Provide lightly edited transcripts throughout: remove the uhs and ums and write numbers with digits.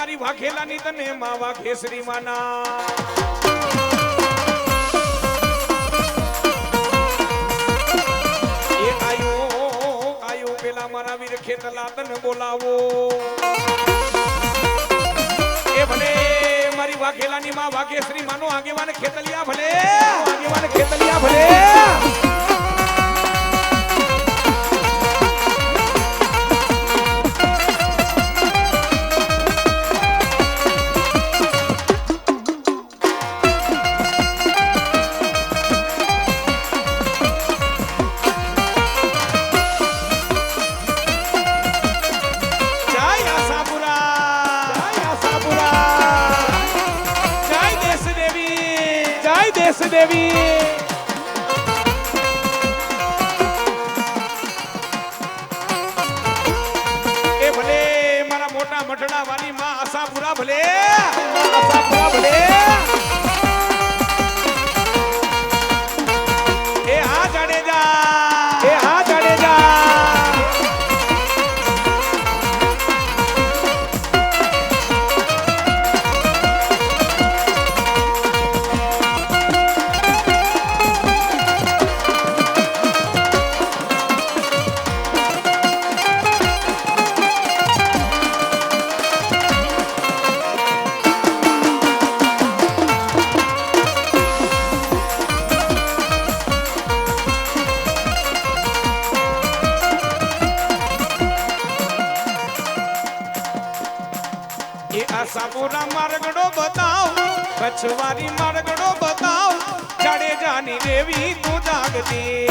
મારી વાઘેલાની તને માં વાઘેશ્રી માના એ આયો પેલા મારા વીર ખેતલા તને બોલાવો એ ભલે મારી વાઘેલાની માં વાઘેશ્રી માનો આગેવાન ખેતલિયા ભલે આગેવાન ખેતલિયા ભલે દેવી એ ભલે મારા મોટા મઠડા વાળી માં આશાપુરા ભલે આશાપુરા ભલે એ હા જાડેજા એ હા જાડેજા સાપુરા માર્ગડો બતાવ કચ્છવારી માર્ગડો બતાવ જાડેજાની દેવી તું જાગતી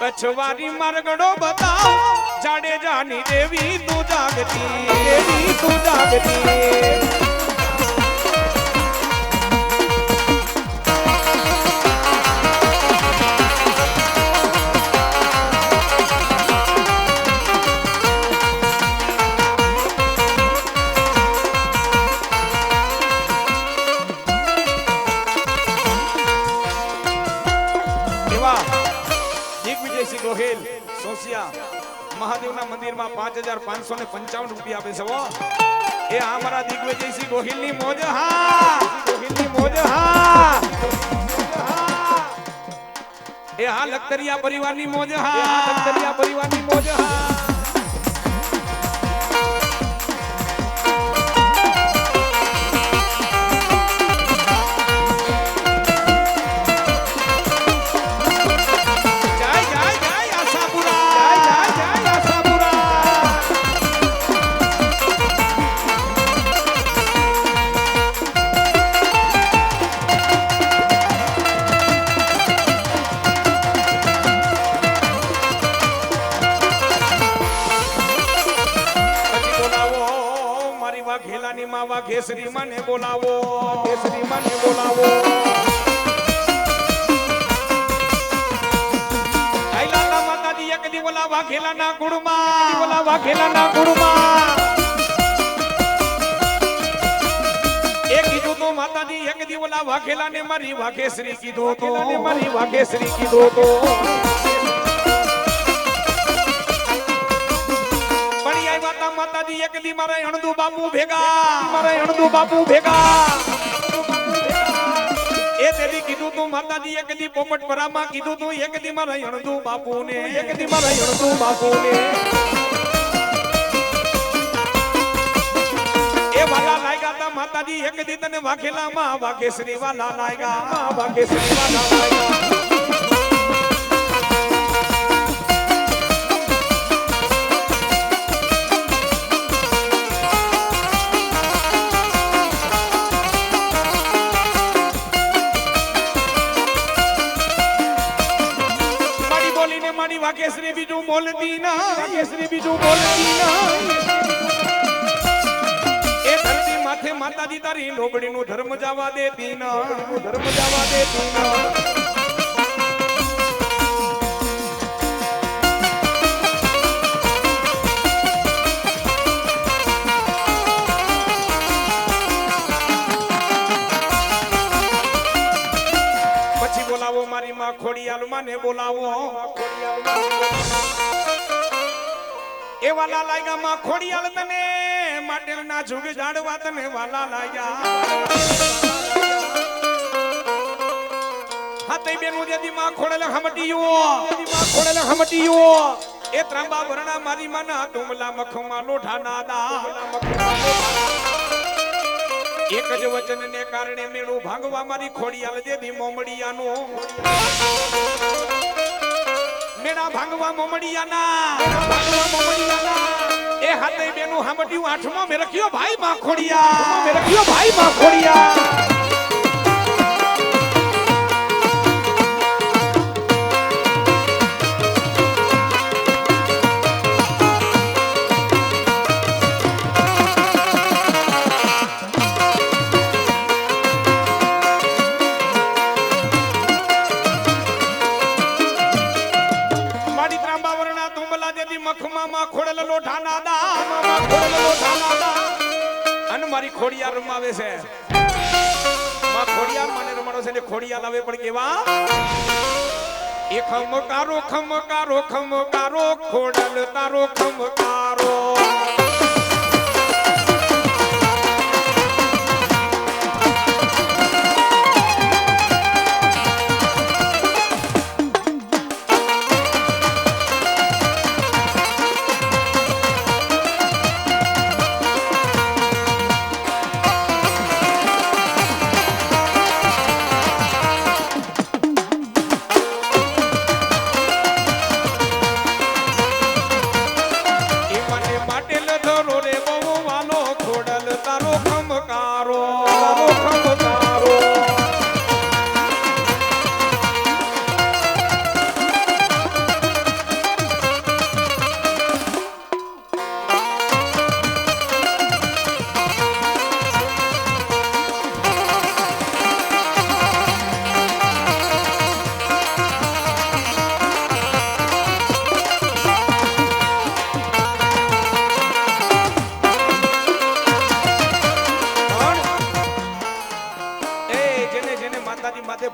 કચ્છવારી માર્ગડો બતાવ જાડેજાની દેવી તું જાગતી દેવી તું જાગતી ગોહિલ સોસિયા મહાદેવના મંદિરમાં 5555 રૂપિયા આપે છે એ અમારા દિગ્વિજયસિંહ ગોહિલની મોજ હા ગોહિલની મોજ હા એ હા લખતરિયા પરિવારની મોજ હા લખતરિયા પરિવારની મોજ હા વાઘેલાની માં વાઘેશ્રી મને બોલાવો વાઘેશ્રી મને બોલાવો આઈલા માતાજી એક દી બોલા વાઘેલાના ગુણમાં બોલા વાઘેલાના ગુણમાં એક કીધું તો માતાજી એક દી બોલા વાઘેલાને મારી વાઘેશ્રી કીધો તો મારી વાઘેશ્રી કીધો તો માતાજી એક દી મારા અણદુ બાપુ ભેગા એ તેદી કીધું તું માતાજી એક દી પોપટ પરામાં કીધું તું એક દી મારા અણદુ બાપુ ને એક દી મારા અણદુ બાપુ ને એ વાલા લાગ્યા તા માતાજી એક દી તને વાઘેલામાં વાઘેશ્રી વાલા લાગ્યા વાઘેશ્રી વાલા લાગ્યા મારી વાકેશ્રી બીજું બોલતી ના વાકેશ્રી બીજું બોલતી ના એ ધરતી માથે માતાજી તારી લોબડીનું ધર્મ જવા દેતી ના ધર્મ જવા દેતી ના મારી માં ખોડિયાલ માને બોલાવો એ વાલા લાગ્યા માં ખોડિયાલ તને માટેલ ના જુગ જાડવા તને વાલા લાગ્યા હાતે બેનું જેદી માં ખોડેલ હમટીયો એ ત્રાંબા વરણા મારી માના તુમલા મખમાં લોઠા નાદા એક જ વચન ને કારણે મેળું ભાંગવા મારી ખોડિયાલ જેદી મોમડિયાનો મેળા ભાંગવા મોમડિયાના એ હાથે બેનું હામટ્યું આઠમો મે રખ્યો ભાઈ માં ખોડિયા મારી ખોડિયાર રમાવે છે માં ખોડિયાર મને રમાડો છે ને ખોડિયાર આવે પણ કેવા એ ખમકારો ખોડલ તારો ખમકારો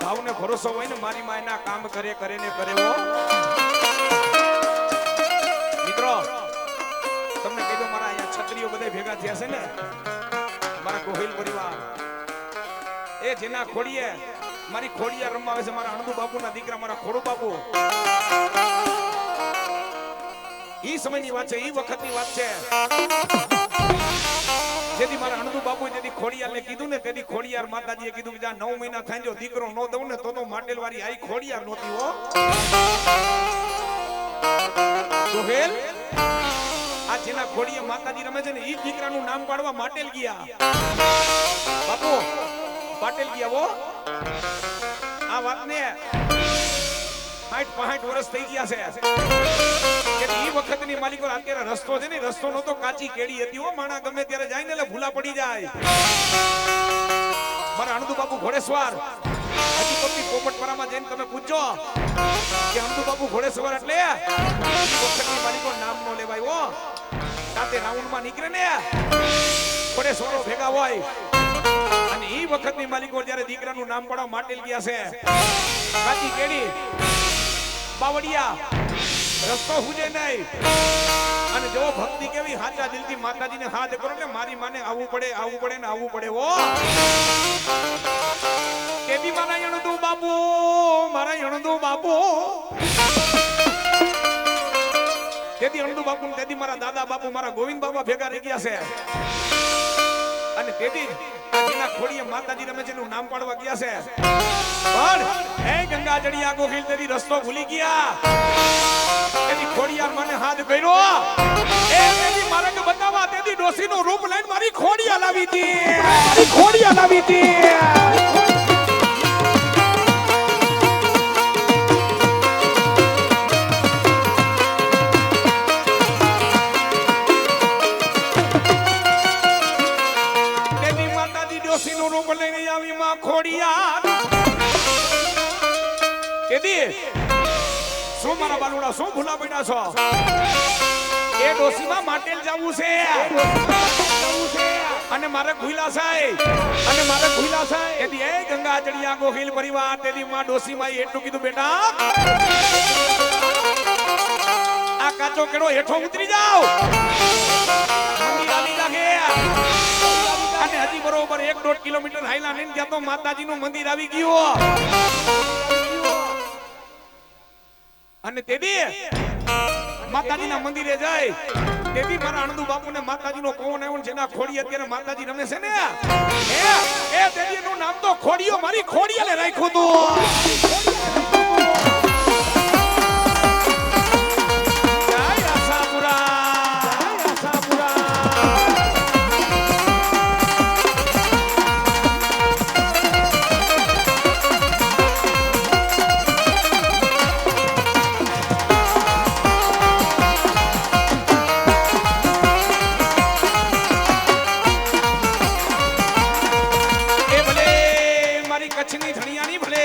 ભાવને ભરોસો હોય ને મારી માયના કામ કરે વો મિત્રો તમને કહી દો મારા અહીંયા છત્રીઓ બધા ભેગા થયા છે ને મારા ગોહિલ પરિવાર એ જેના ખોડીએ મારી ખોડિયા રમાવે છે મારા અણદુ બાપુના દીકરા મારા ખોડુ બાપુ ઈ સમયની વાત છે ઈ વખતની વાત છે જેથી મારા અણદુ બાપુ જેથી ખોડિયારને કીધું ને તેથી ખોડિયાર માતાજીએ કીધું કે જા 9 મહિના થાય જો દીકરો નો દઉં ને તો માટેલવારી આઈ ખોડિયાર નોતી હો સોહેલ આ જેના ખોડિયે માતાજી રમે છે ને ઈ દીકરાનું નામ પાડવા માટેલ ગયા બાપુ પાટેલ ગયા હો આ વાતને 65 વર્ષ થઈ ગયા છે કે ઈ વખતની માલિકો અત્યારે રસ્તો છે ને રસ્તો નો તો કાચી કેડી હતી હો માણા ગમે ત્યારે જાય ને એટલે ભૂલા પડી જાય મારા અણદુ બાપુ ઘોડેસવાર હજી કોપી પોપટપરામાં જઈને તમે પૂછજો કે અણદુ બાપુ ઘોડેસવાર એટલે ઈ વખતની માલિકો નામ નો લેવાય હો તાતે રાઉન્ડમાં નીકળે ને ઘોડેસવારો ભેગા હોય અને ઈ વખતની માલિકો જ્યારે દીકરાનું નામ પાડવા માટેલ ગયા છે કાચી કેડી બાવડિયા રસ્તો હુજે નહીં અને જો ભક્તિ કેવી હાચા દિલથી માતાજીને હાથ કરો ને મારી માને આવવું પડે ને આવવું પડે હો કેવી મારા યણદુ બાપુ તેથી અણદુ બાપુ ને તેથી મારા દાદા બાપુ મારા ગોવિંદ બાબા ભેગા રહી ગયા છે અને તેથી આજના ખોડીએ માતાજી રમે છે નું નામ પાડવા ગયા છે પણ એ ગંગા જડિયા ગોહિલ તેથી રસ્તો ભૂલી ગયા તેથી ખોડિયાર મને હાથ કર્યો એ તેથી માર્ગ બતાવવા તેથી ડોસીનું રૂપ લઈને મારી ખોડિયા લાવી હતી તેદી શું મારા બાલુડા શું ભૂલા પડ્યા છો એ ડોસીમાં માટેલ જાવું છે અને મારે ભૂલા થાય એદી એ ગંગા જડિયા ગોહિલ પરિવાર તેદી માં ડોસીમાં એટલું કીધું બેટા આ કાચો કેડો હેઠો ઉતરી જાવ મંદિર આવી લાગે અને હજી બરોબર 1.5 કિલોમીટર હાઈલા લઈને ત્યાં તો માતાજીનું મંદિર આવી ગયું અને તેદી માતાજીના મંદિરે જાય તેદી મારા અણદુ બાપુને માતાજીનો કોણ આવ્યો છે ના ખોડી અત્યારે માતાજી રમે છે ને એ દેવીનું નામ તો ખોડીઓ મારી ખોડીએ રાખ્યું તો કચ્છની ધણિયાની ભલે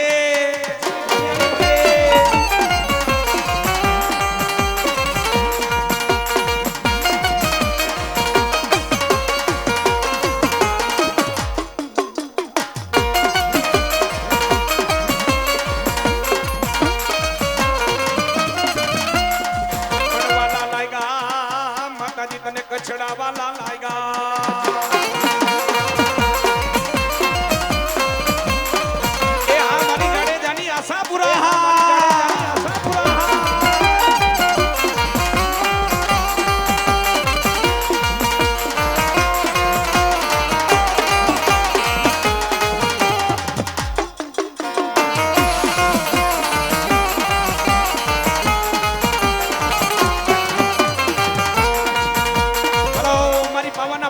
માતાજી તને કચડા વાલા લાગ્યા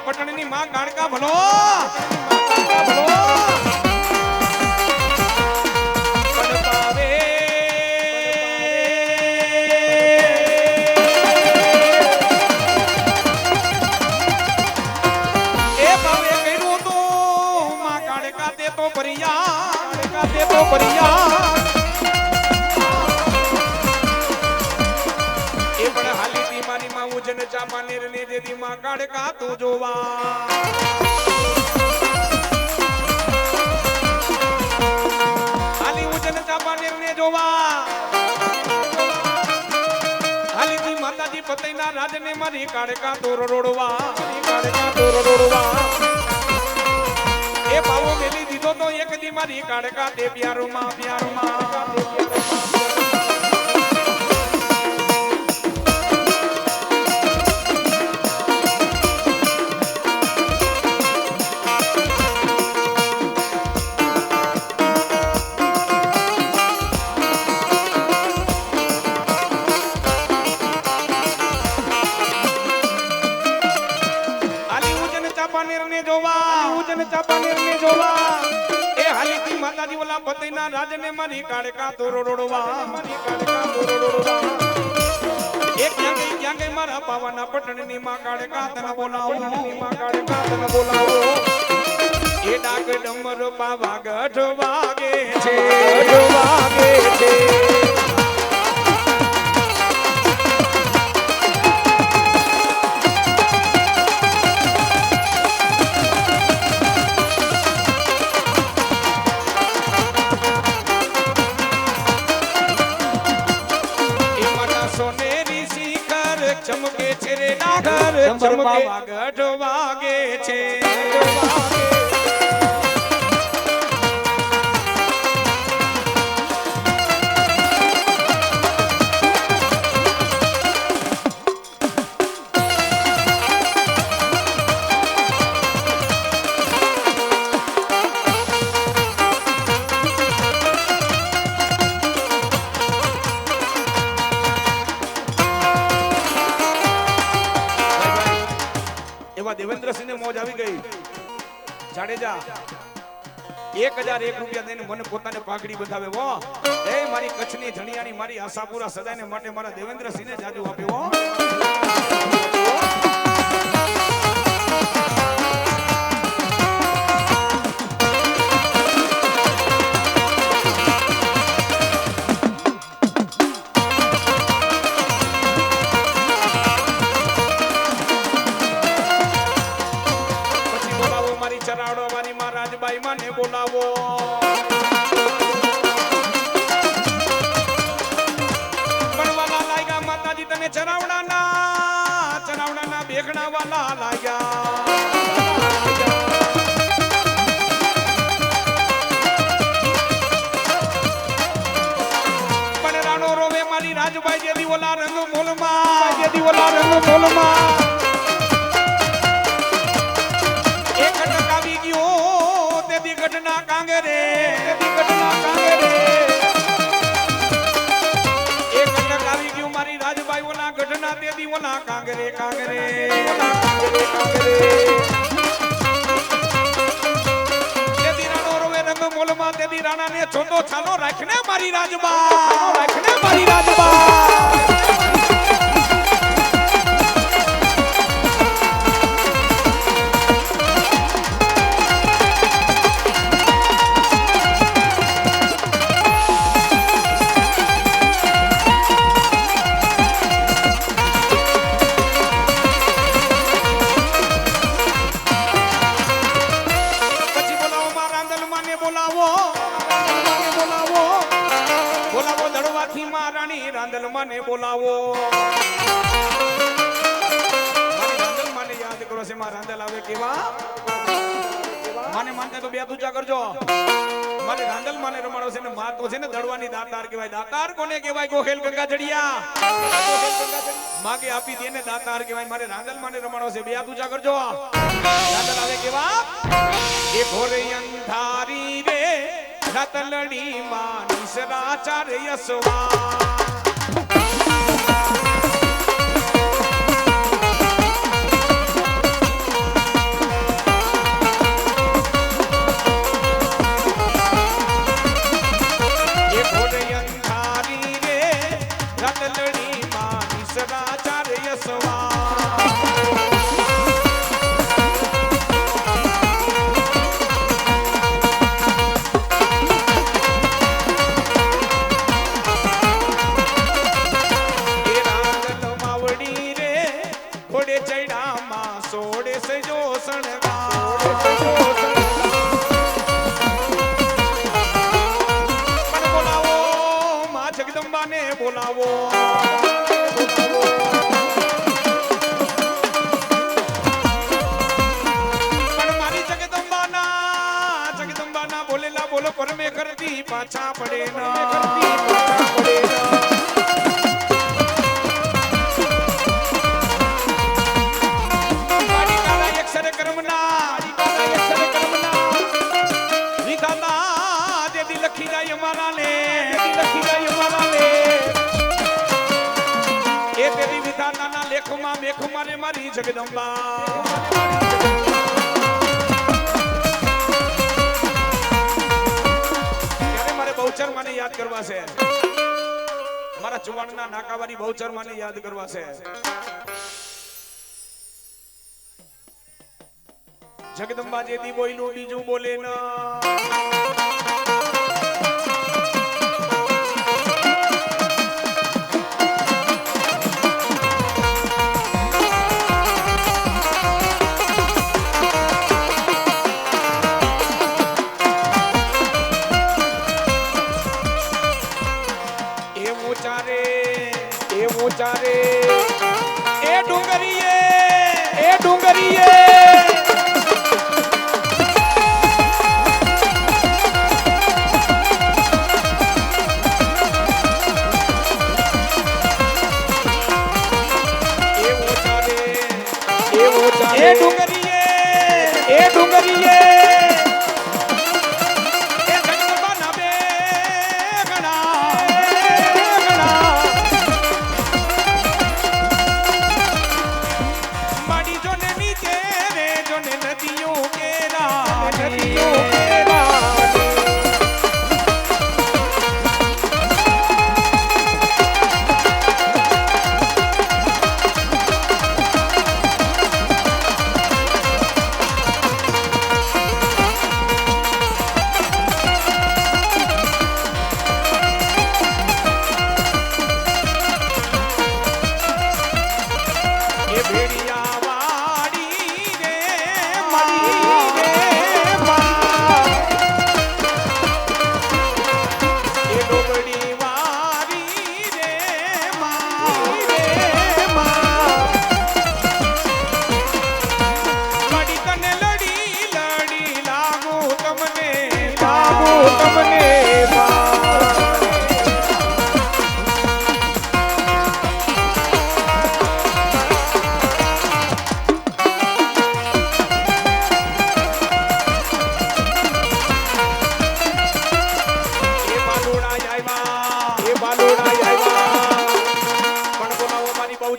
પટણની માં ગાણકા ભલો ચામાનેર ને દેદી માં ગાડકા તું જોવા હાલી ઉજન ચામાનેર ને જોવા હાલી તી માતાજી પતઈના રાજ ને મારી ગાડકા તું રોડવા એ બાવો મેલી દીધો તો એક દી મારી ગાડકા તે પ્યારમાં એ હાલીથી માતાજી ઓલા પતઈના રાજને મારી કાડકા તો રોડવા એક ક્યાં ગઈ મારા પાવાના પટણની માં કાડકા તને બોલાવો એ ડાક ડમર પાવા ગઢ વાગે છે ચમકે છે રે ડાગર ચમકે ગઢ વાગે છે દેવેન્દ્રસિંહ ને મોજ આવી ગઈ જાડેજા 1001 રૂપિયા દઈને મને પોતાને પાઘડી બંધાવે હો એ મારી કચ્છની ધણિયાની મારી આશાપુરા સદાયને માટે મારા દેવેન્દ્રસિંહ ને જાજુ આપ્યો હો રાજભાઈ જેદી ઓલા રંગ મોલમાં જેદી ઓલા રંગ મોલમાં એક ઘટક આવી ગયો તેદી ઘટના કાંગે રે તેદી ઘટના કાંગે રે એક ઘટક આવી ગયું મારી રાજભાઈ ઓલા ઘટના તેદી ઓલા કાંગે રે કાંગે રે ઓલા કાંગે રે કાંગે રે તેદી રાણો રોવે રંગ મોલમાં તેદી રાણાને છોટો છાનો રાખને મારી રાજબા રાખને મારી રાજબા રાંદલ માને બોલાવો મારી રાંદલ માને યાદ કરો છે માં રાંદલ આવે કેવા માને માનતા તો બે દૂજા કરજો મારી રાંદલ માને રમાડો છે ને માં તો છે ને દડવાની દાતાર કહેવાય દાતાર કોને કહેવાય ગોખેલ ગંગા જડિયા માગે આપી દેને દાતાર કહેવાય મારે રાંદલ માને રમાડો છે બે દૂજા કરજો રાંદલ આવે કેવા એ ઘોરે અંધારી રે રાતલડી માં નિસરા ચાર યસવા બોલાવો પણ મારી જગદંબાના બોલેલા બોલો પરમે કરતી પાછા પડે ના મારી કાલા અક્ષર કર્મના વિધાના દેદી લખી જાય અમારા ને લખી જાય અમારા ને એ તેરી વિધાના લેખમાં મેખ મારે મારી જગદંબા ત્યારે મારે બહુચર માને યાદ કરવા છે મારા ચુવાણના નાકાવાળી બહુચર માને યાદ કરવા છે જગદંબા જેદી બોયલું બીજું બોલે ના ચારે એ ડુંગરીએ એ ડુંગરીએ એ ડુંગરીએ એ ડુંગરીએ નીચે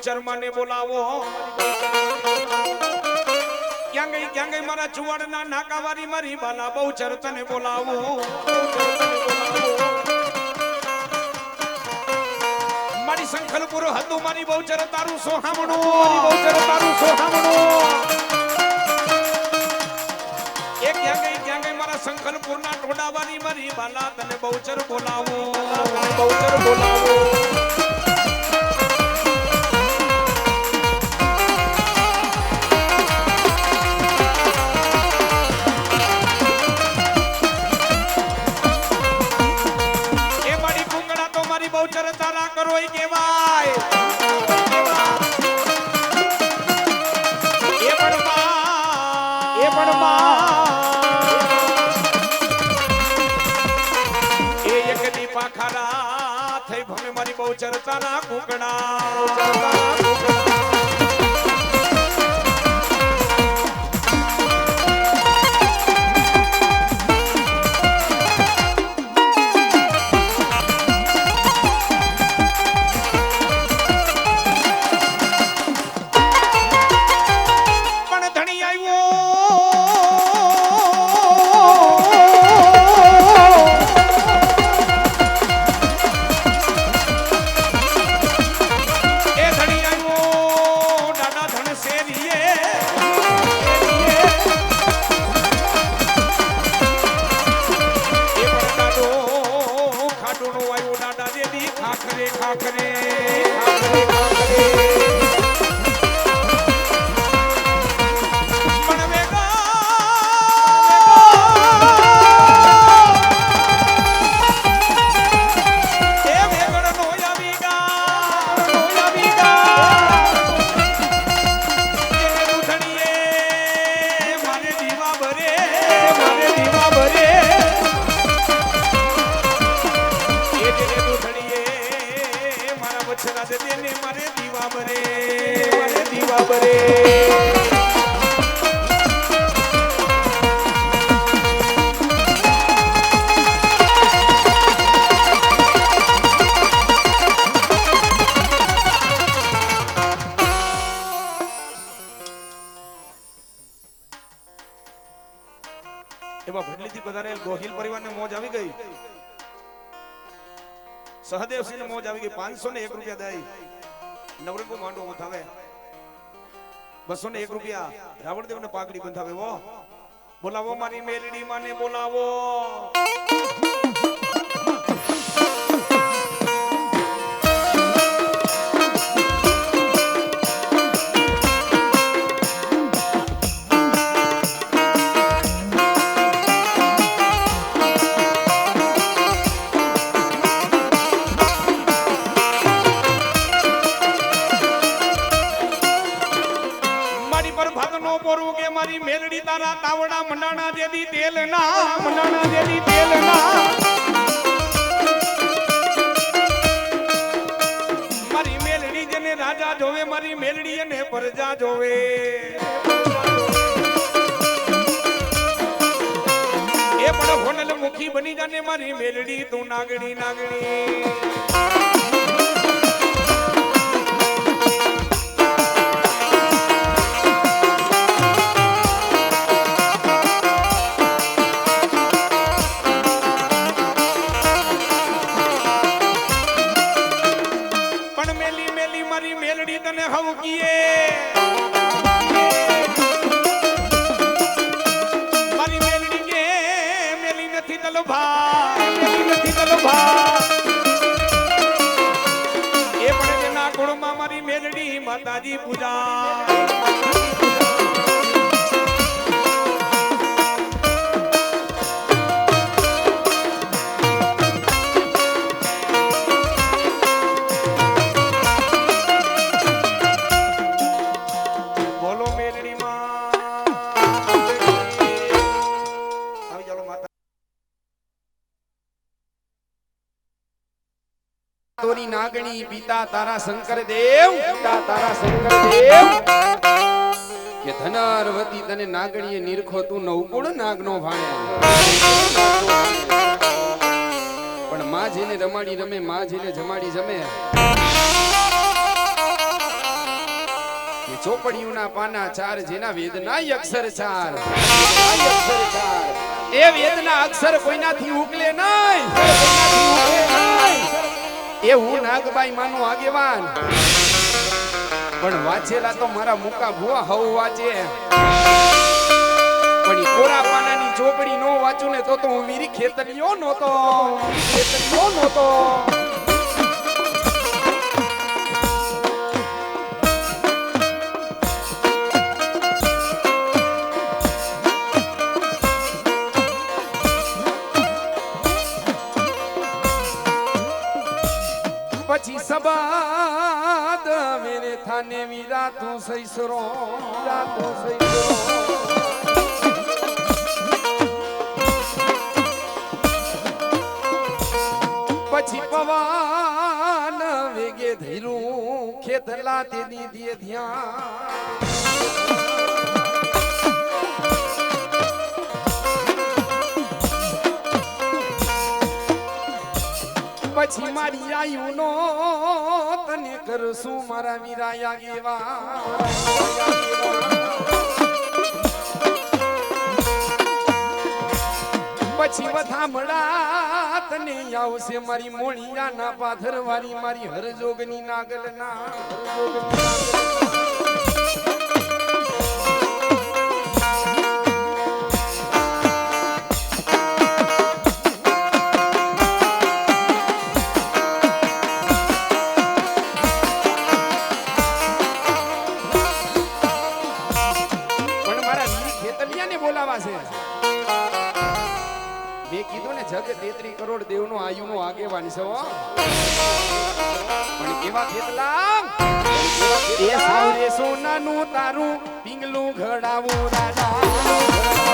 બહુચર માને બોલાવો ક્યાં ગઈ મારા ચુવાડના નાકાવારી મારી બાલા બહુચર તને બોલાવો મારી સંખલપુર હતું મારી બહુચર તારું સોહામણું મારી બહુચર તારું સોહામણું એ ક્યાં ગઈ મારા સંખલપુરના ટોડાવારી મારી બાલા તને બહુચર બોલાવો બહુચર બોલાવો બહુચર તારા કરો એ કેવાય એ પણ એ એક દી પાખરા થઈ ભમે મારી બહુચર તારા કુકડા ગોહિલ પરિવારને મોજ આવી ગઈ સહદેવસિંહ ને મોજ આવી ગઈ 501 રૂપિયા દઈ નવરંગો માંડવો બંધાવે 201 રૂપિયા રાવણદેવ ને પાઘડી બંધાવે વો બોલાવો મારી મેલડી માને બોલાવો મારી મેલડી તારા તાવડા મંડાણા જેદી તેલના મારી મેલડી જેને રાજા જોવે મારી મેલડી એને પ્રજા જોવે એ પણ હોનલ મુખી બની જાને મારી મેલડી તું નાગણી મારી મેલડી કે મેલી નથી તલભા એ પણ એના કુળમાં મારી મેલડી માતાજી પૂજા નાગણી પિતા તારા શંકર દેવ કે ધનરવતી તને નાગણીએ નિરખો તું નવકુળ નાગનો ભાણે પણ માં જેને રમાડી રમે માં જેને જમાડી જમે કે ચોપડીઓના પાના 4 જેના વેદના અક્ષર 4 વેદના અક્ષર 4 એ વેદના અક્ષર કોઈનાથી ઉકલે નહીં એ હું નાગબાઈ માનો આગેવાન પણ વાંચેલા તો મારા મુકા ભુવા હવ વાંચે પણ ઈ કોરા પાનાની ચોપડી નો વાંચું ને તો હું વીરી ખેતરીઓ નહોતો પછી સબાદ મેરે થાને વીરા તું સૈસરો પછી પવન વેગે ધીરું ખેતલા તે દીધે ધ્યાન પછી મારી આયુ નો તને કરશું મારા વીરા આગેવાન પછી વધામડા તને આવશે મારી મોળિયા ના પાથરવાળી મારી હરજોગની નાગલના મેં કીધું ને જગ 33 કરોડ દેવનો આયુનો આગેવાન છે હો પણ કેવા ખેતલા એ સાવરે સોનાનું તારું પિંગલું ઘડાવું રાજા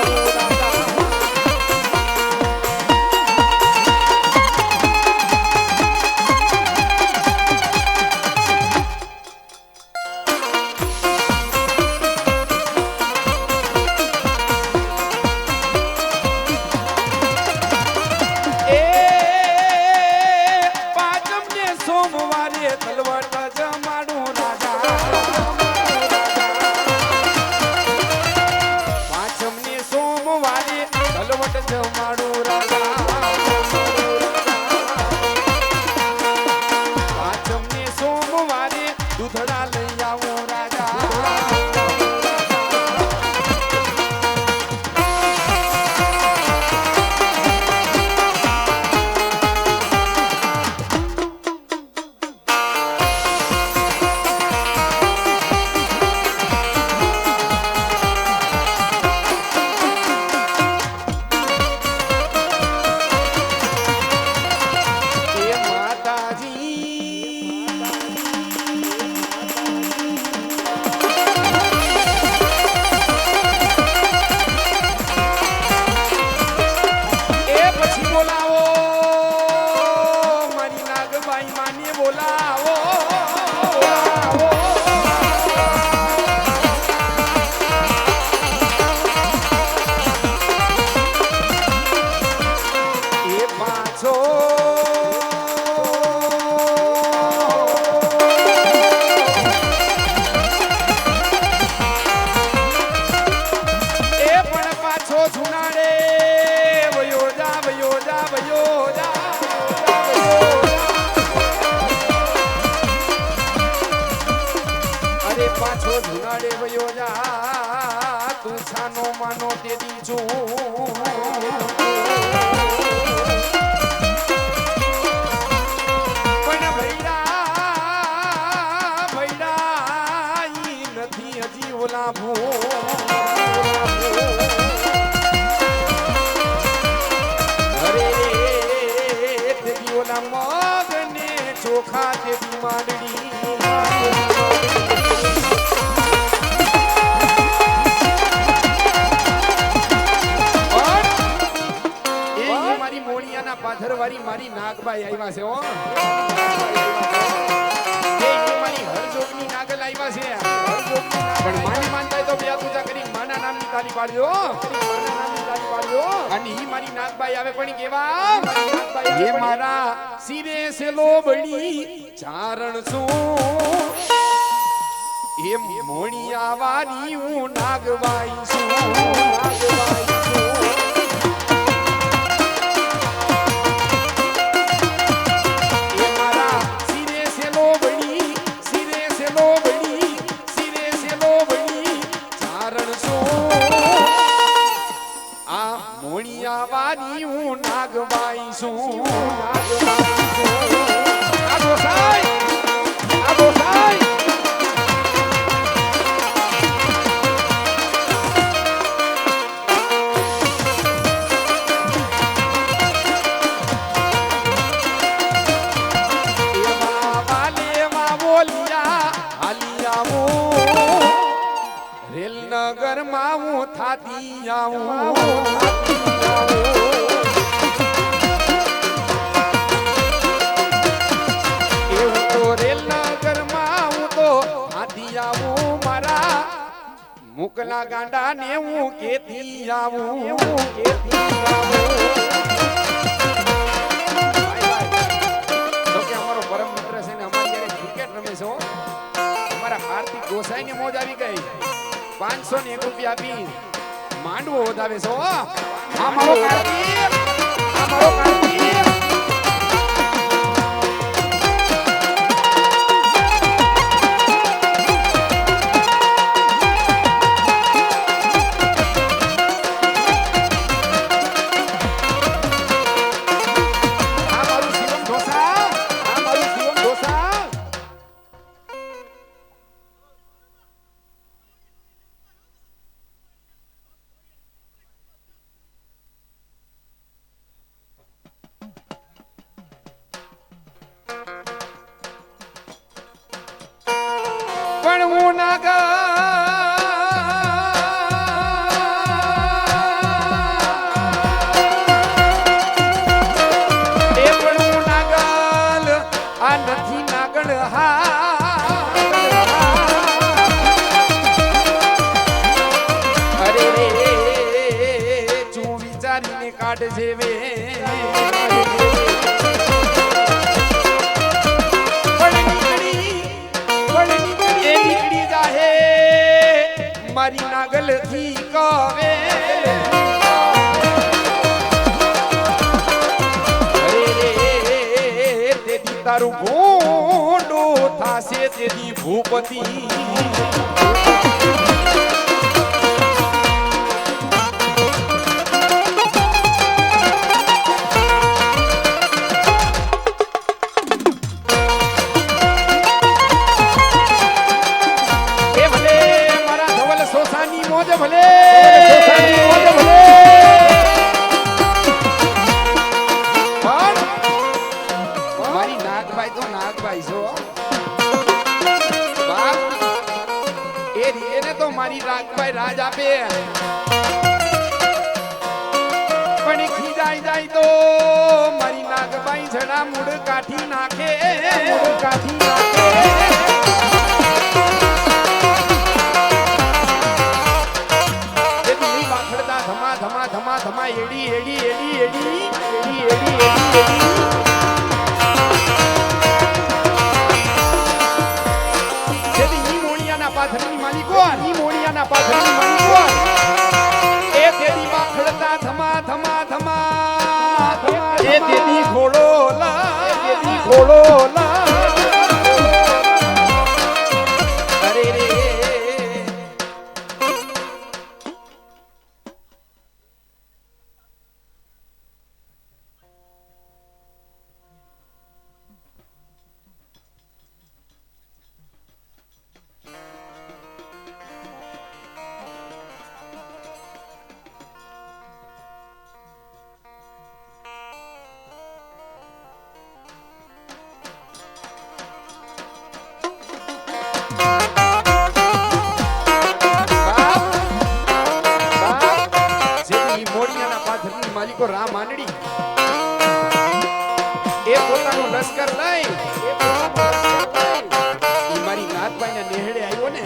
પાછો ધુનાડે વયો જા તું છાનો માનો તેદી છું પણ ભૈડા ઈ નથી હજી ઓલા અરે તેદી ઓલા મગને ચોખા તેદી માંડડી પાથરવાળી મારી નાગબાઈ આવ્યા છે હો એ મારી હરજોગની નાગલ આવ્યા છે પણ માની માનતા તો બે પૂજા કરી માના નામની તાલી પાડજો અને ઈ મારી નાગબાઈ આવે પણ કેવા એ મારા સિરે સે લોબડી ચારણ છું એમ મોણિયા વારી હું નાગબાઈ છું નાગબાઈ છું એ મારા સિરે સેલો બળી સિરે સેલો બળી સિરે સેલો બળી ચારણ છું આ મોણિયા વારી હું નાગબાઈ છું નાગબાઈ છું આ ગોસાઈ આ ગોસાઈ રેલનગર માં હું થાતી આવું એવું તો રેલનગર માં હું તો થાતી આવું મારા મુકલા ગાંડા ને હું કેતી આવું કેતી આવું તો કે અમારો પરમ મિત્ર છે ને અમારી જ્યારે ક્રિકેટ રમે છે અમારા કાર્તિક ગોસાઈ ની મોજ આવી ગઈ 501 રૂપિયા આપી માંડવો વધાવે છો આ મારો કાર્તિક આ મારો કાર્તિક આ મારું શિવમ ઢોસા આ મારું શિવમ ઢોસા પણ હું ના નાગલ આ નથી નાગલ અરે રે તું વિચારીને કાઢ જેવે મારી નાગલ થી કવે અરે રે તેથી તારું ભોંડો થાશે તેથી ભૂપતિ ભલે મારી નાગભાઈ તો નાગભાઈ છો એને તો મારી નાગભાઈ રાજ આપે પણ ખીજાઈ જાય તો મારી નાગભાઈ જડા મૂળ કાઠી નાખે કાઠી નાખે ધમા ધમા ધમા ધમા એડી એડી એડી એડી એડી એડી એડી જેથી ઈ મોણિયાના પાથરની માલિકો ઈ મોણિયાના પાથરની માલિકો એ તેડી પાખડતા ધમા ધમા ધમા એ તેડી ઘોડો લા તેડી ઘોડો લા અરે રે માલિકો રામ માંડડી એ પોતાનો લશ્કર લઈ મારી નાથભાઈ ના નેહડે આવ્યો ને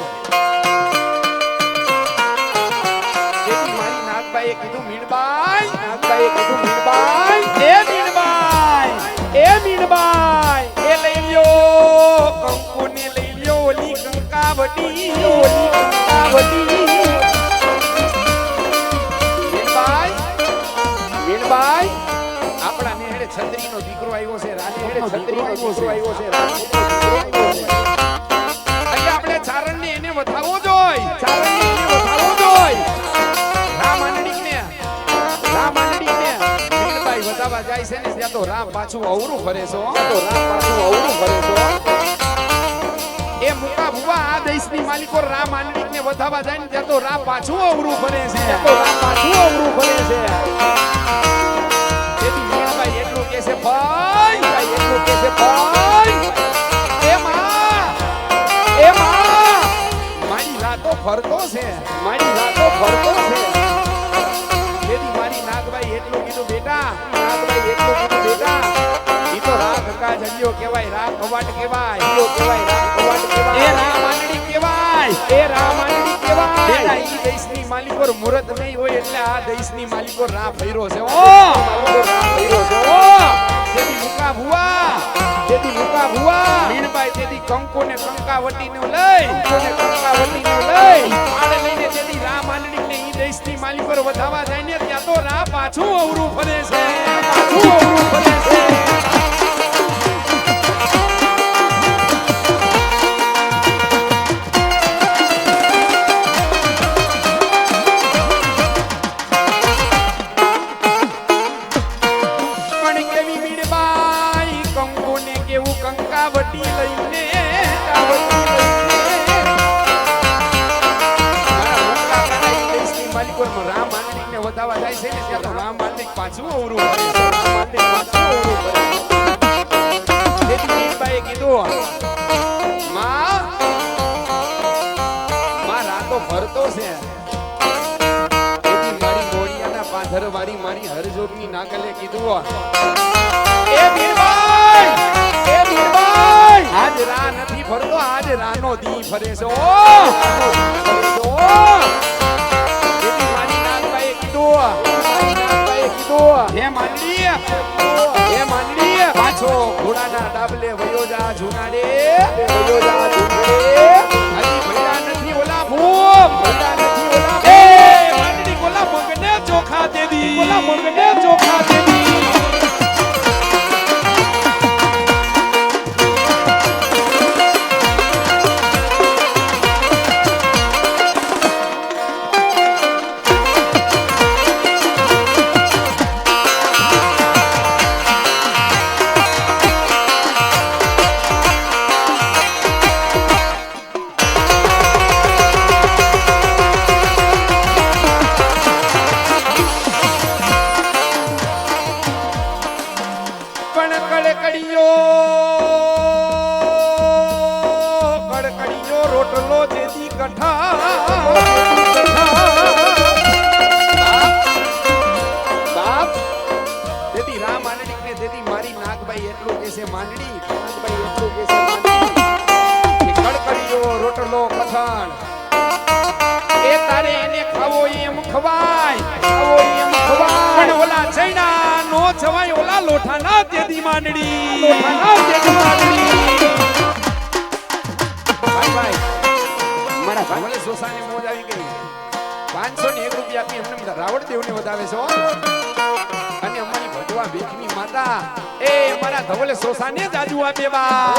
મારી નાથભાઈ કીધું મીણબાઈ નાથભાઈ કીધું મીણબાઈ એ મીણબાઈ એ લઈ લ્યો કંકુ ને લઈ લ્યો ઓલી કંકાવટી કંકાવટી મીણબાઈ આપણા નેહડે છત્રીનો દીકરો આવ્યો છે રાને છત્રીનો દીકરો આવ્યો છે એટલે આપણે ચારણને એને વધાવો જોઈ રામ આંડળીને મીણબાઈ વધાવા જાય છે ને ત્યાં તો રામ પાછું અવરું ફરે છે એ મુકા ભુવા આ દેશની માલિકો રામ આંડળીને વધાવા જાય ને ત્યાં તો રામ પાછું અવરું ફરે છે તેથી મીણબાઈ એટલું કહે છે ભાઈ એ માં મારી રાતો ફરતો છે તેથી મારી નાગબાઈ એટલું કીધું બેટા ઈ તો રા ગંગા જડિયો કહેવાય રા કવાટ કહેવાય એ રામ આંડળી કહેવાય બેટા ઈ દેશની માલિકો મુરત નહીં હોય એટલે આ દેશની માલિકો રા ફેરો છે તેથી મુકા ભુવા મીણબાઈ તેથી કંકુ ને કંકાવટી નું લઈ આડે લઈને તેથી રામ આંડળી ને ઈ દેશની માલિકો વધાવા જાય ને ત્યાં તો રા પાછું અવરું ફરે છે કંકાવટી લઈને રામ આંડળીને વધાવા જાય છે ને ત્યાં તો રામ આંડળી પાછું અવરું મીણબાઈએ કીધું માં રાતો ભરતો છે મારી ગોળિયાના પાથર વાળી મારી હરજોગની નાગલે કીધું એ મીણબાઈ આજ રા નથી ફરતો આજ રાનો દી ફરે છે મારી નાગબાઈએ કીધું હે માંડળી પાછો ઘોડાના ડાબલે વયો જા જુનાડે હજી ભૈયા નથી ઓલા ભૂપ એ માંડળી ઓલા મગને ચોખા દેવી કડકડીયો રોટલો જેથી કઠા બાપ તેથી રામ આંડળીને તેથી મારી નાગબાઈ એટલું કહે છે માંડળી કે કડકડીયો રોટલો કઠણ એ તારે એને ખાવો એમ ખવાય પણ ઓલા ચૈના નો જવાય ઓલા લોઠાના તેદી માંડળી ભાઈ મારા ભાગલે સોસાની મોજ આવી ગઈ 501 રૂપિયા આપી એમને રાવણદેવને વધાવે છો અને અમારી ભગવા ભીખની માતા એ અમારા ધવલે સોસાને જાજુ આપે બા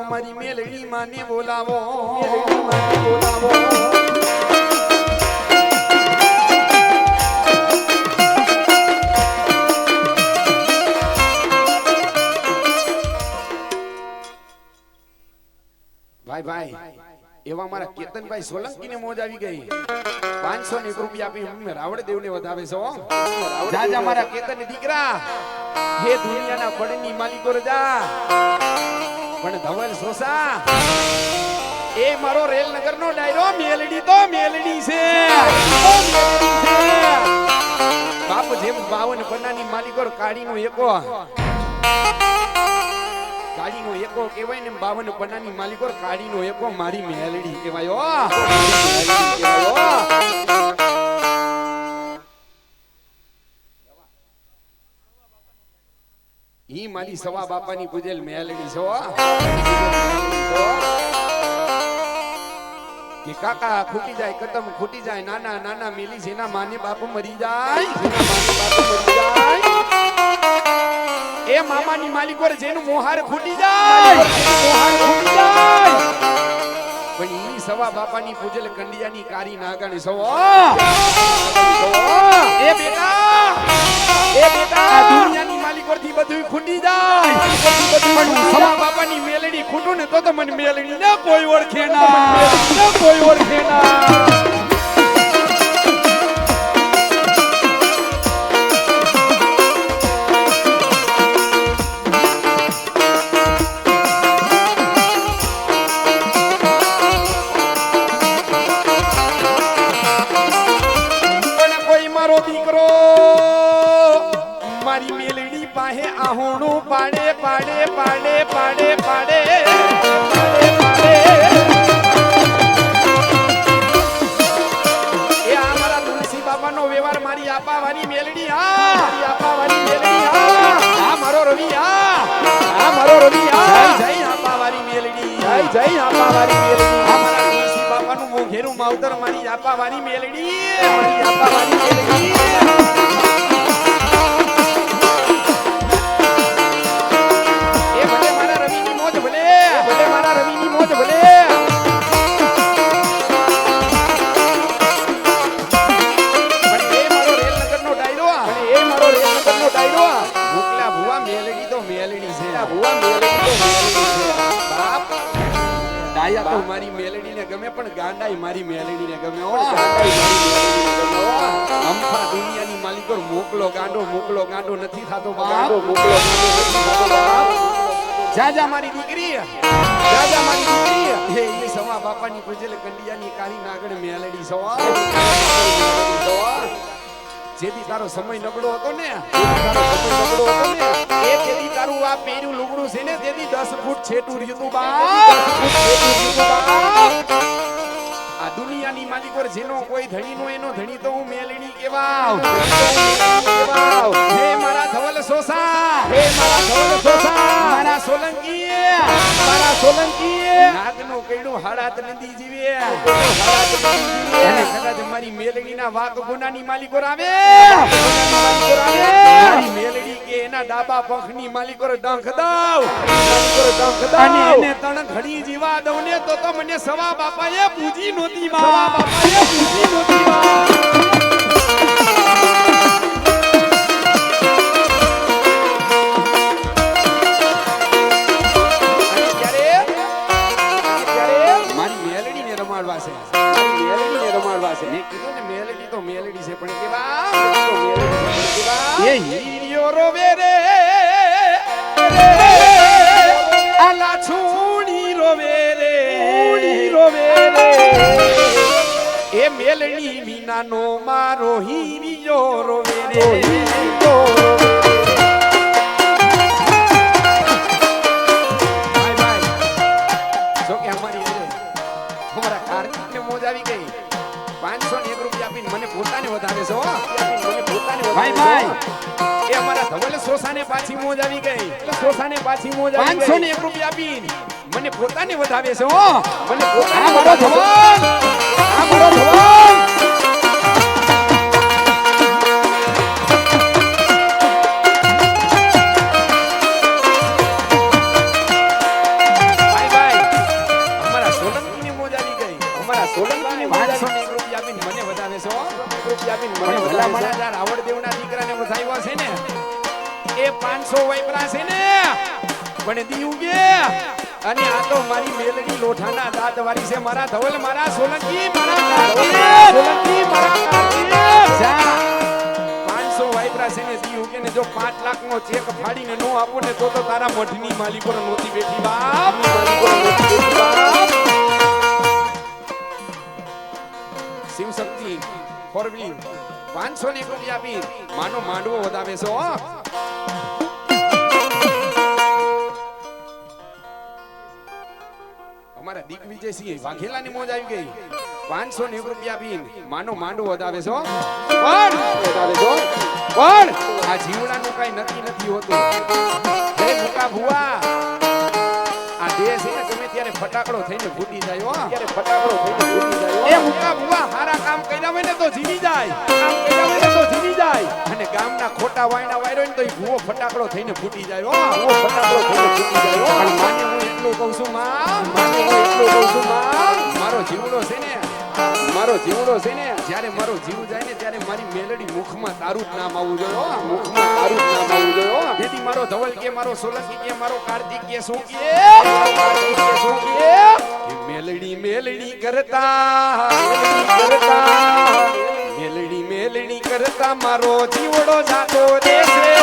મારી મેલડી માને બોલાવો ભાઈ એવા મારા કેતનભાઈ સોલંકી ને મોજ આવી ગઈ 501 રૂપિયા આપી અમે રાવણદેવને વધાવે છો જાજા મારા કેતન દીકરા હે દુનિયાના પડની માલિકો રજા પણ ધવલ સોસા એ મારો રેલનગર નો ડાયરો મેલડી તો મેલડી છે તો મેલડી છે બાપ જેમ 52 પન્નાની માલિકો કાળીનો એકો કાળીનો એકો કહેવાય ને 52 પન્નાની માલિકો કાળીનો એકો મારી મેલડી કહેવાય ઓ મેલડી કહેવાય ઓ ઈ મારી સવા બાપાની પૂજેલ મેલડી છો કે કાકા ખૂટી જાય કદમ ખૂટી જાય નાના નાના મેલી જેના માને બાપ મરી જાય એ મામાની માલિકો જેનું મોહાર ખૂટી જાય પણ ઈ સવા બાપાની પૂજેલ કંડિયાની કારી નાગણ છો એ બેટા આ દુનિયાની માલિકોથી બધું ખૂટી જાય પણ સવા બાપાની મેલડી ખૂટું ને તો મને મેલડી ના કોઈ ઓળખે ના કોઈ ઓળખે ના દીકરો મારી મેલડી પાસે આહોણું પાડે પાડે પાડે પાડે પાડે એ આ મારા તુલસી બાબાનો વ્યવહાર મારી આપાવાની મેલડી મારી આપાવાની મેલડી આ મારો રવિ આ મારો રવિ જય આપાવાની મેલડી જય આપાવાની મેલડી આ મારા તુલસી બાબાનું મોઘેરું માવતર મારી આપાવાની મેલડી મારી આપાવાની મેલડી મારી મેલડી ને ગમે પણ ગાંડાઈ મારી મેલડી ને ગમે અમફા દુનિયાની માલિકો મોકલો ગાંડો નથી થાતો બાપ જાજા મારી દીકરી હે ઈ સવા બાપાની પૂજેલ કંડિયાની કારી નાગણ મેલડી સવા જેથી તારો સમય નબળો હતો ને એ તેથી તારું આ પહેર્યું લુગડું છે ને તેથી 10 ફૂટ છેટું રહ્યું બાપ આ દુનિયાની માલિકો જેનો કોઈ ધણી નો એનો ધણી તો હું મેલડી કેવાવ હે મારા ધવલ સોસા મારા સોલંકી નાગનો કઈડું હાડાત નદી જીવે અને કદાચ મારી મેલડીના વાક ગુનાની માલિકો આવે મારી મેલડી કે એના ડાબા પંખની માલિકો ડંખ દાવ અને એને તણ ઘડી જીવા દઉં ને તો મને સવા બાપાએ પૂજી નોતી મેલડી તો મેલડી છે પણ કેવા એ હીરિયો રોવે રે આલા છોડી રોવે રે એ મેલડી વિનાનો મારો હીરિયો રોવે રે જો કે અમારા કાર્તિક ને મોજ આવી ગઈ 501 રૂપિયા આપીને મને પોતાને વધારે છો ભાઈ એ અમારા ધવલ સોસાને પાછી મોજ આવી ગઈ 501 રૂપિયા આપીને મને પોતાને વધારે છે મને પોતાને મારો ધવલ એ 500 વાઈપરા છે ને પણ દીવું કે અને આ તો મારી મેલડી લોઠાના દાંત વાળી છે મારા ધવલ મારા સોલંકી મારા જા 500 વાઈપરા છે ને દીવું કે ને જો 5 લાખનો ચેક ફાડીને નો આપો ને તો તારા મઠની માલિકો નોતી બેઠી બાપ શિવ શક્તિ ફોર વ્હીલ 501 રૂપિયા આપી માનો માંડવો વધાવે છે હો. અમારા દિગ્વિજયસિંહ વાઘેલાની મોજ આવી ગઈ 501 રૂપિયા આપી માનો માંડવો વધાવે છે હો. પણ વધાવે છો પણ આ જીવડાનું કઈ નક્કી નથી હોતું. હે મુકા ભુવા આ દેશ છે ને ગમે ત્યારે ફટાકડો થઈને ફૂટી જાય હો. ત્યારે ફટાકડો થઈને ફૂટી જાય એ મુકા ભુવા હારા કામ કર્યા હોય ને તો જીવી જાય. કામ કર્યા હોય ને તો જીવી જાય. અને ગામના ખોટા વાયણા વાયરો ને તો ઈ ભુવો ફટાકડો થઈને ફૂટી જાય હો. ભુવો ફટાકડો થઈને ફૂટી જાય હો. પણ માને હું એટલું કહું છું માં, માને હું એટલું કહું છું માં, મારો જીવડો છે ને, મારો જીવડો છે ને, જ્યારે મારો જીવ જાય ને ત્યારે મારી મેલડી મુખમાં તારું જ નામ આવવું જોઈએ હો. મુખમાં તારું જ નામ આવવું જોઈએ હો. જેથી મારો ધવલ કે મારો સોલંકી કે મારો કાર્તિક કે શું કે કાર્તિક કે શું કે મેલડી મેલડી કરતા મેલડી મેલડી કરતા મારો જીવડો જાતો રહેશે.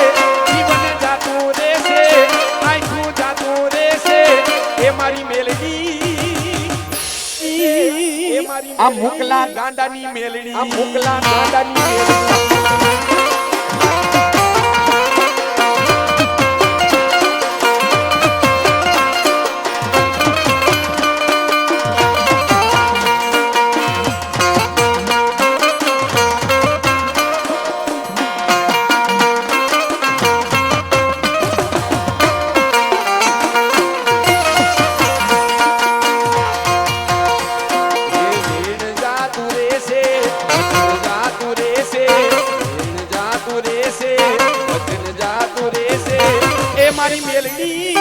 જીવન જાતું રહેશે, આખું જાતું રહેશે. એ મારી મેલડી, આ મુકલા ગાંડાની મેલડી, આ મુકલા ગાંડાની મેલડી. મારી મેલડી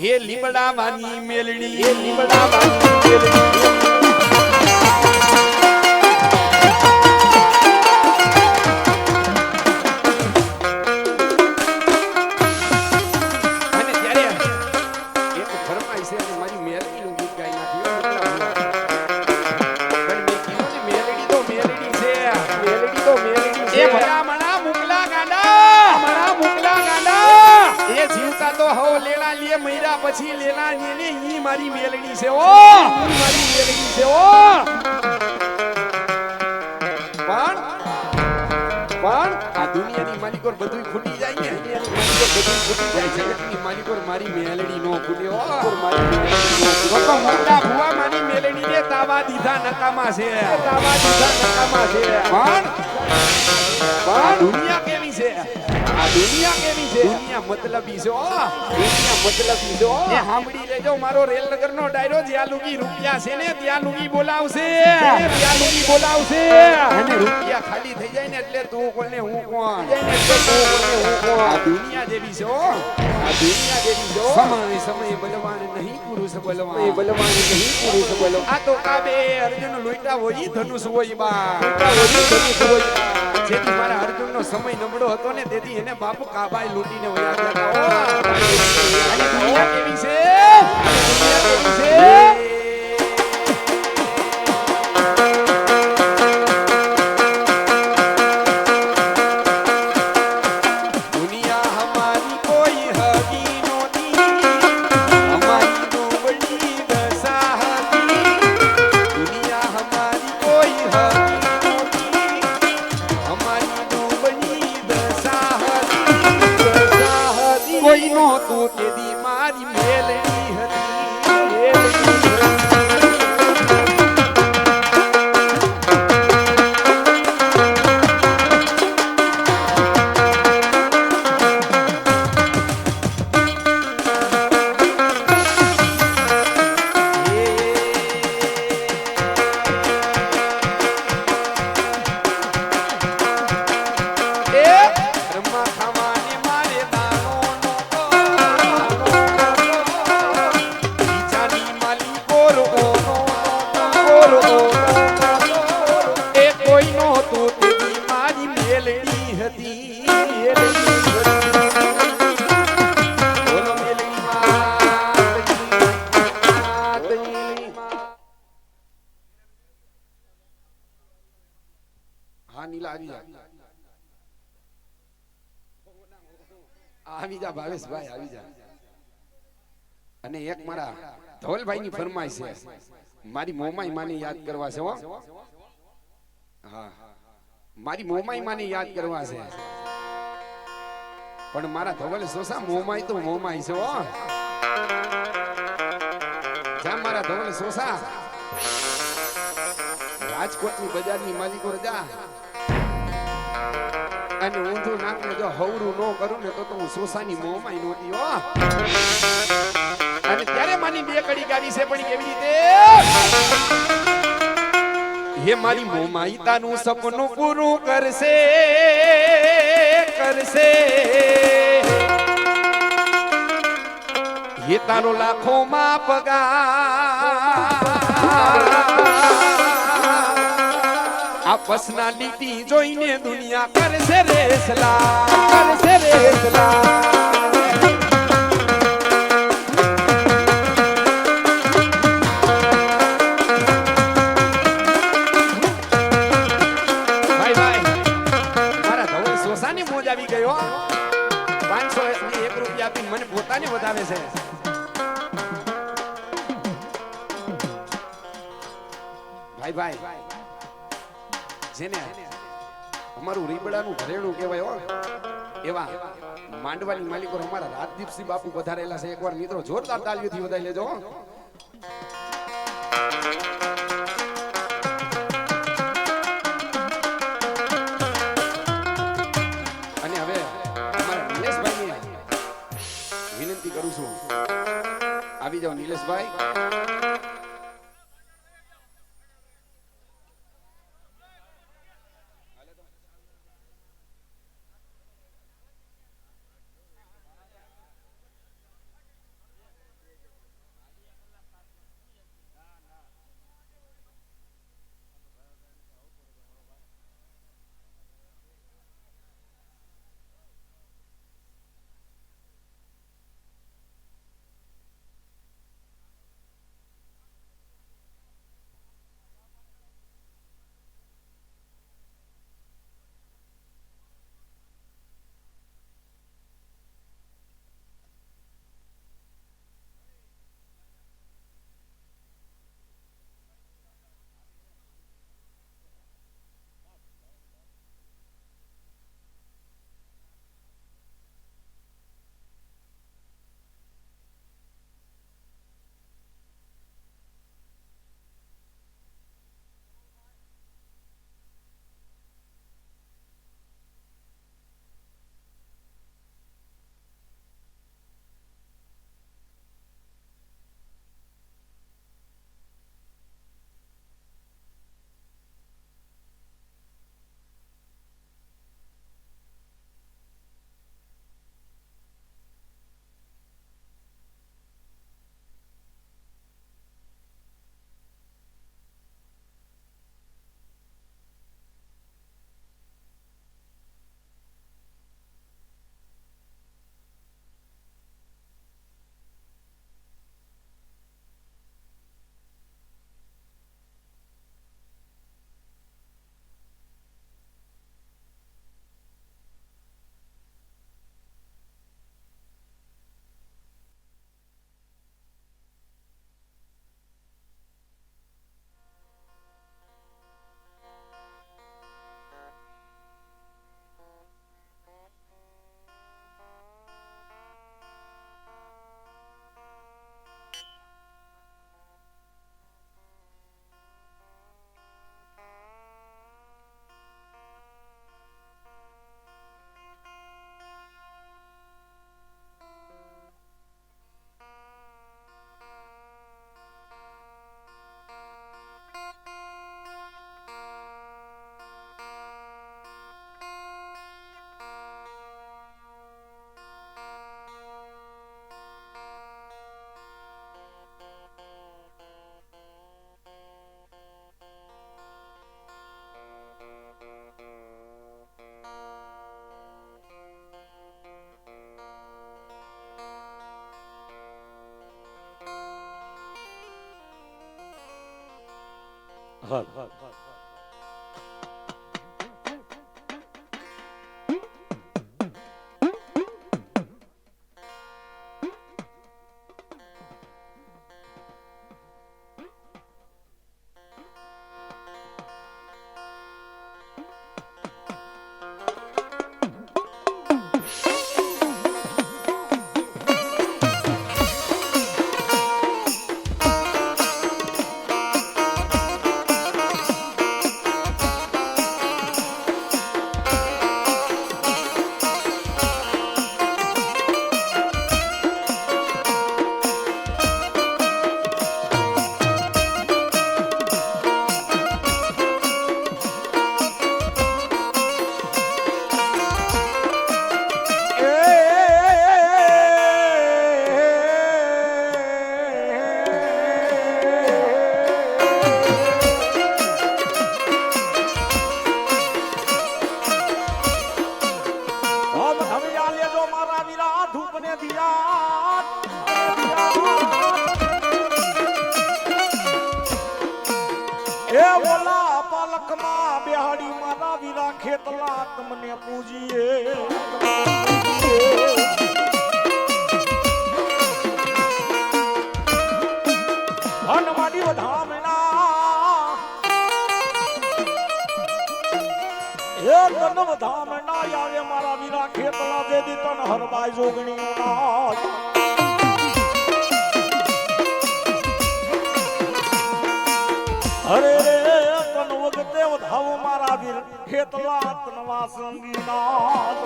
હે લીમડાવાની મેલડી, હે લીમડાવાની મેલડી. અને ત્યારે એક ફરમાઈ છે અને મારી મેલડીનું ગીત ગાઈ નાખ્યું. પણ મેં કીધું ને મેલડી તો મેલડી છે, મેલડી તો મેલડી છે. એ ભલામણા મુકલા ગાંડા, મણા મુકલા ગાંડા. એ જીવતા તો હો લેલા લે મૈરા પછી લેલા ને ઈ મારી મેલડી છે ઓ, ઈ મારી મેલડી છે ઓ. પણ આ દુનિયાની માલિકોર બધું ખૂટી જાય ને, દુનિયાની માલિકોર બધું ખૂટી જાય. જગતની માલિકોર મારી મેલડી નો ખૂટે ઓ, મારી મેલડી નો ખૂટે. તો મોટા ભુવા મારી મેલડી ને તાવા દીધા નકામા છે, તાવા દીધા નકામા છે. પણ દુનિયા કેવી છે, આ દુનિયા કેવી છે, દુનિયા મતલબી છે ઓ, દુનિયા મતલબી છે ઓ. એ સાંભળી લેજો મારો રેલનગર નો ડાયરો, જ્યાં લુગી રૂપિયા છે ને ત્યાં લુગી બોલાવશે, ત્યાં લુગી બોલાવશે. અને રૂપિયા ખાલી થઈ જાય ને એટલે તું કોને હું કોણ, આ દુનિયા જેવી છે ઓ, આ દુનિયા જેવી છે ઓ. સમય સમય બલવાન નહીં પુરુષ બલવાન, એ બલવાન નહીં પુરુષ બલવાન. આ તો કાબે અર્જુન લોઈટા હોય ધનુષ હોય બા, ધનુષ હોય. જેથી મારા અર્જુનનો સમય નબળો હતો ને તેથી એને બાપુ કાબાઈ લૂંટીને વયા ગયા હતા. અને દુનિયા કેવી છે, દુનિયા કેવી છે. કોઈ નહોતું તેદી મારી મેલડી હતી. આવી જા ભાવેશભાઈ આવી જા. અને એક મારા ધવલભાઈ ની ફરમાઈશ છે, મારી મોમાઈ માને યાદ કરવા છે હો. હા, મારી મોમાઈ માને યાદ કરવા છે. પણ મારા ધવલ સોસા મોમાઈ તો મોમાઈ છે હો. જા મારા ધવલ સોસા રાજકોટની બજારની માલિકો રજા અને ઊંધું નાકને જો હવડું ન કરું ને તો હું સોસાની મોમાઈ નહોતી હો. અને ત્યારે માની બે કડી ગાડી છે પણ કેવી રીતે હે મારી મોમાઈ તારું સપનું પૂરું કરશે કરશે હે તારો લાખોમાં પગાર આ પર્સનાલિટી જોઈને દુનિયા કરશે રેસલા કરશે રેસલા. આવી ગયો 501 રૂપિયા આપી મને પોતાને વધાવે છે. ભાઈ ભાઈ જેને અમારું રીબડાનું ઘરેણું કહેવાય હો એવા માંડવાની માલિકો અમારા રાજદીપસિંહ બાપુ વધારેલા છે. એકવાર મિત્રો જોરદાર તાળીઓથી વધાવી લેજો. કરું છું આવી જાઓ નિલેશભાઈ. હાલ ખેતલા તમને પૂજીએ ધન માડી વધામણા હે ધન વધામણા આવે મારા વીરા ખેતલા જે દી તન હરબાઈ જોગણી ના અરે રે તન વખતે વધાવો મારા વીર ખેતલા તનવા સંગીના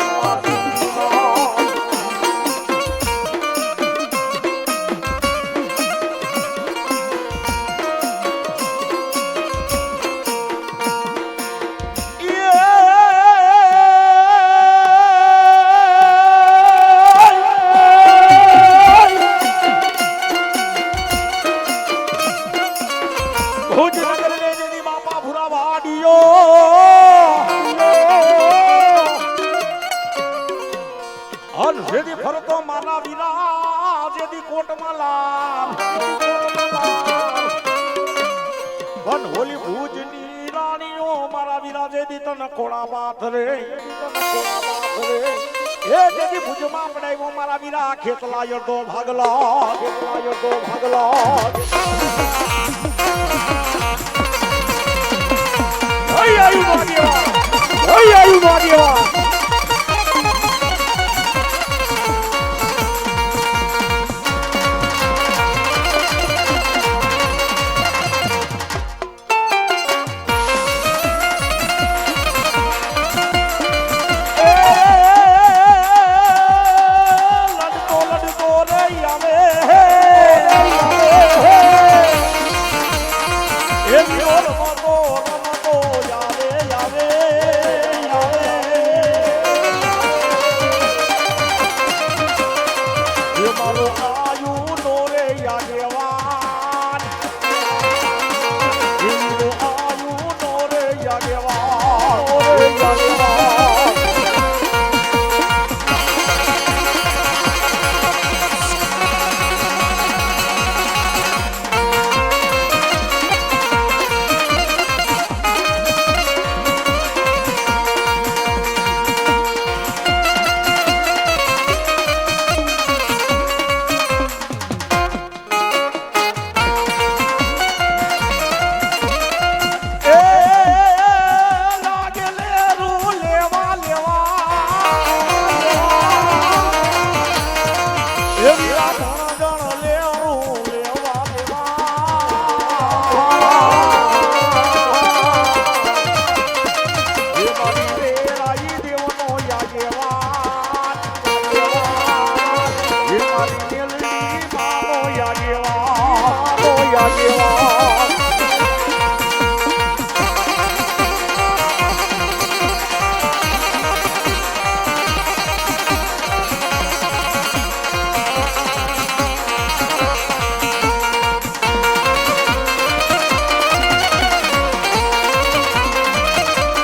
ફરતો મારા વીરા જેદી કોટમાં લાલ વન હોલી ભુજની રાણીઓ મારા વીરા જેદી તન કોળા પાથરે એ જેદી ભુજમાં પડાવ્યો મારા વીરા ખેતલા યડો ભાગલા ઓય આયુ વાગ્યા